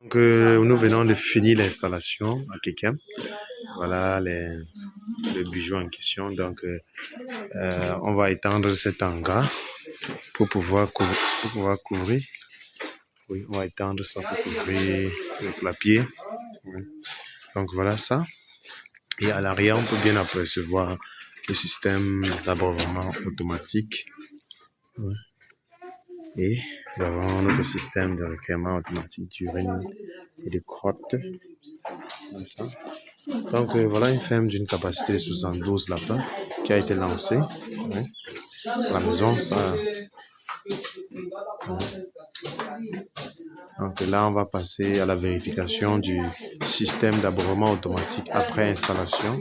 Donc, nous venons de finir l'installation à Kekem. Voilà le bijou en question. Donc, on va étendre cet hangar pour pouvoir couvrir. Oui, on va étendre ça pour couvrir le clapier. Oui. Donc, voilà ça. Et à l'arrière, on peut bien apercevoir le système d'abreuvement automatique. Oui. Et nous avons notre système de recueillement automatique d'urine et de crottes. Ça. Donc voilà une ferme d'une capacité de 72 lapins qui a été lancée. Oui. La maison, ça. Donc là, on va passer à la vérification du système d'abreuvement automatique après installation.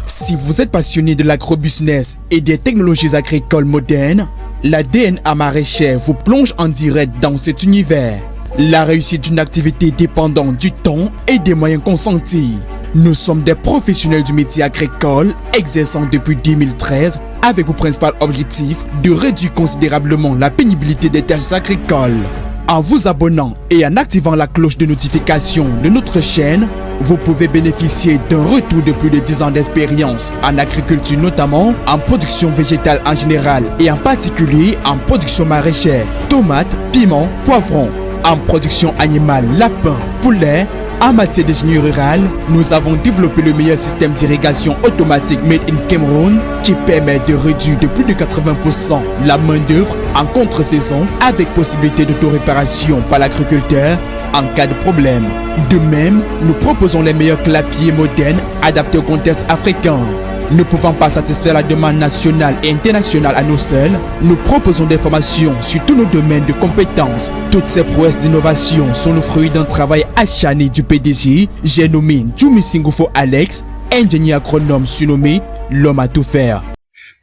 Si vous êtes passionné de l'agrobusiness et des technologies agricoles modernes, la DNA maraîchère vous plonge en direct dans cet univers. La réussite d'une activité dépendante du temps et des moyens consentis. Nous sommes des professionnels du métier agricole exerçant depuis 2013 avec pour principal objectif de réduire considérablement la pénibilité des tâches agricoles. En vous abonnant et en activant la cloche de notification de notre chaîne, vous pouvez bénéficier d'un retour de plus de 10 ans d'expérience en agriculture, notamment en production végétale en général et en particulier en production maraîchère, tomates, piments, poivrons, en production animale, lapins, poulets. En matière d'ingénierie rurale, nous avons développé le meilleur système d'irrigation automatique made in Cameroun qui permet de réduire de plus de 80% la main-d'œuvre en contre-saison avec possibilité d'autoréparation par l'agriculteur en cas de problème. De même, nous proposons les meilleurs clapiers modernes adaptés au contexte africain. Ne pouvant pas satisfaire la demande nationale et internationale à nous seuls, nous proposons des formations sur tous nos domaines de compétences. Toutes ces prouesses d'innovation sont le fruit d'un travail acharné du PDG, j'ai nommé Djoumi Singufo Alex, ingénieur agronome surnommé l'homme à tout faire.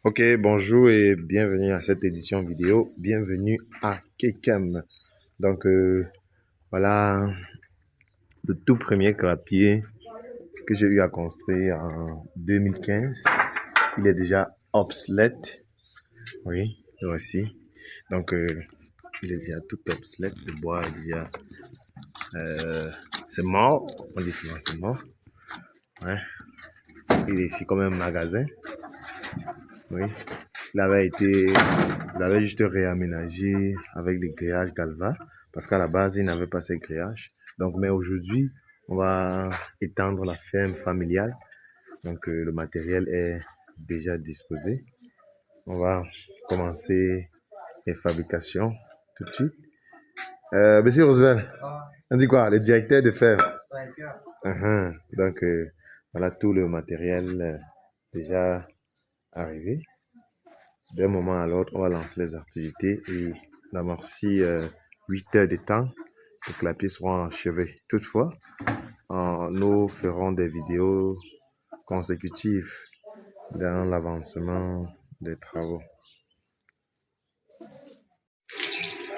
Ok, bonjour et bienvenue à cette édition vidéo. Bienvenue à Kekem. Donc, voilà le tout premier clapier que j'ai eu à construire en 2015. Il est déjà obsolète. Oui, voici. Donc, il est déjà tout obsolète. Le bois est déjà... c'est mort. On dit souvent c'est mort. Ouais. Il est ici comme un magasin. Oui. Il avait juste réaménagé avec des grillages Galva. Parce qu'à la base, il n'avait pas ces grillages. Donc, mais aujourd'hui, on va étendre la ferme familiale. Donc, le matériel est déjà disposé. On va commencer les fabrications tout de suite. Monsieur Roosevelt, on dit quoi? Le directeur de ferme. Donc, voilà tout le matériel déjà arrivé. D'un moment à l'autre, on va lancer les activités et d'amorcer 8 heures de temps. Les clapiers seront achevés. Toutefois, nous ferons des vidéos consécutives dans l'avancement des travaux.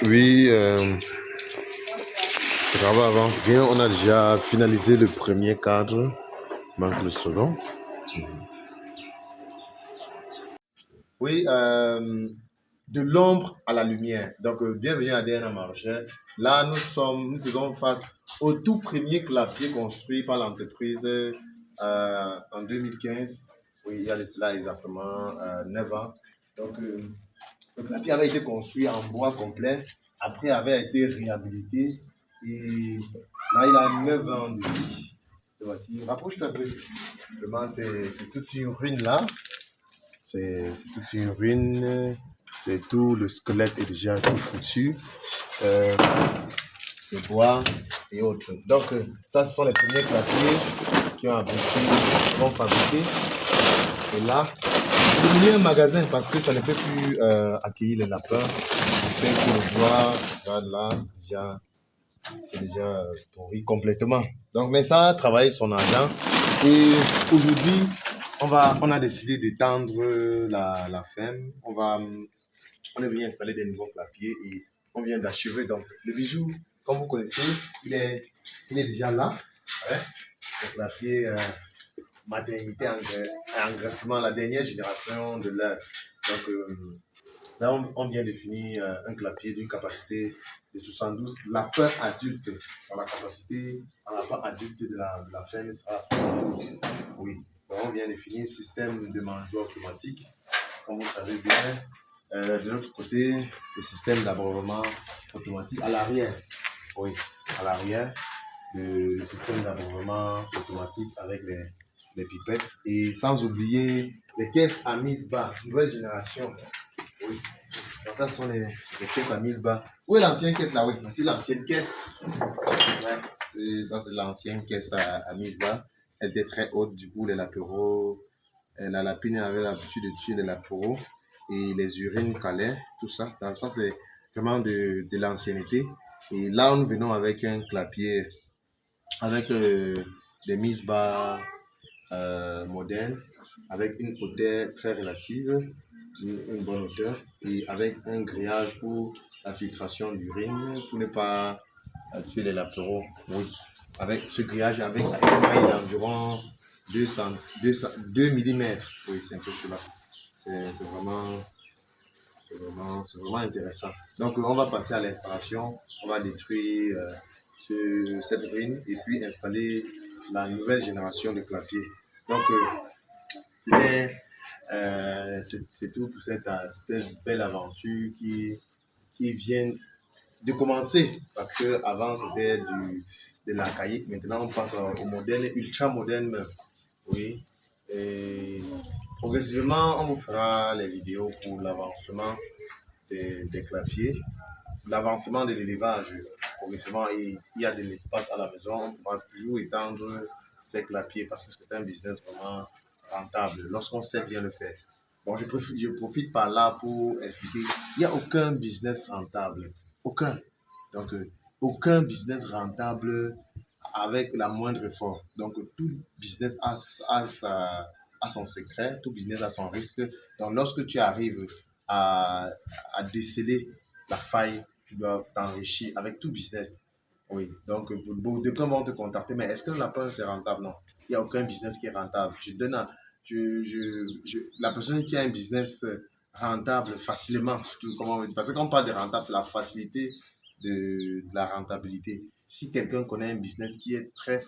Oui, les travaux avancent bien. On a déjà finalisé le premier cadre. Il manque le second. Oui, de l'ombre à la lumière. Donc, bienvenue à DNA Maraîchère. Là, nous faisons face au tout premier clapier construit par l'entreprise en 2015. Oui, il y a de cela exactement 9 ans. Donc, le clapier avait été construit en bois complet. Après, avait été réhabilité. Et là, il a 9 ans de vie. Voici, rapproche-toi un peu. Vraiment, c'est toute une ruine là. C'est toute une ruine, c'est tout, le squelette est déjà tout foutu, le bois et autres. Donc, ça, ce sont les premiers clapiers qui vont fabriquer. Et là, c'est devenu un magasin parce que ça ne peut plus accueillir les lapins. Le fait que le bois, regarde là, c'est déjà pourri complètement. Donc, mais ça a travaillé son argent. Et aujourd'hui, on a décidé d'étendre la ferme. On est venu installer des nouveaux clapiers et on vient d'achever. Donc, le bijou, comme vous connaissez, il est déjà là. Ouais. Le clapier maternité engraissement, la dernière génération de l'heure. Donc, là, on vient définir un clapier d'une capacité de 72 lapins adultes. Dans la capacité en lapin adulte de la ferme sera 72. Oui. Donc, on vient définir un système de mangeoire automatique, comme vous savez bien. De l'autre côté, le système d'abreuvement automatique à l'arrière. Oui, à l'arrière, le système d'abreuvement automatique avec les pipettes. Et sans oublier les caisses à mise bas, nouvelle génération. Oui. Donc ça, ce sont les caisses à mise bas. Où est l'ancienne caisse là? Oui, voici l'ancienne caisse. Ouais, ça, c'est l'ancienne caisse à mise bas. Elle était très haute, du coup, les lapéraux, la lapine avait l'habitude de tuer les lapéraux et les urines calaient, tout ça. Donc ça, c'est vraiment de l'ancienneté. Et là, nous venons avec un clapier, avec des mises bas modernes, avec une hauteur très relative, une bonne hauteur, et avec un grillage pour la filtration d'urine, pour ne pas tuer les lapéraux. Oui, avec ce grillage, avec une maille d'environ 2 mm. Oui, c'est un peu cela. C'est vraiment intéressant. Donc, on va passer à l'installation. On va détruire cette urine et puis installer la nouvelle génération de clapiers. Donc, c'est tout pour cette belle aventure qui vient de commencer. Parce qu'avant, c'était de l'archaïque. Maintenant, on passe au moderne, ultra moderne. Oui. Et progressivement, on vous fera les vidéos pour l'avancement des clapiers, l'avancement de l'élevage. Progressivement, il y a de l'espace à la maison. On pourra toujours étendre ces clapiers parce que c'est un business vraiment rentable lorsqu'on sait bien le faire. Bon, je profite par là pour expliquer. Il n'y a aucun business rentable. Aucun. Donc, aucun business rentable avec la moindre effort. Donc, tout business a son secret, tout business a son risque. Donc, lorsque tu arrives à déceler la faille, tu dois t'enrichir avec tout business. Oui, donc, des gens vont te contacter, mais est-ce que la lapin c'est rentable? Non, il n'y a aucun business qui est rentable. La personne qui a un business rentable facilement, surtout, comment on dit, parce que quand on parle de rentable, c'est la facilité de la rentabilité. Si quelqu'un connaît un business qui est très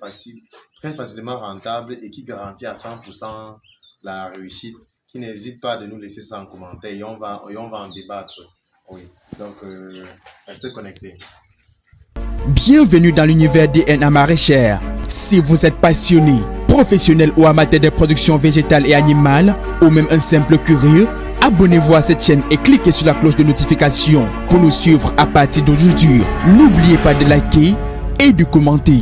facilement rentable et qui garantit à 100% la réussite, qui n'hésite pas de nous laisser ça en commentaire et on va en débattre. Oui, donc restez connectés. Bienvenue dans l'univers DNA maraîchère. Si vous êtes passionné, professionnel ou amateur des productions végétales et animales, ou même un simple curieux, abonnez-vous à cette chaîne et cliquez sur la cloche de notification pour nous suivre à partir d'aujourd'hui. N'oubliez pas de liker et de commenter.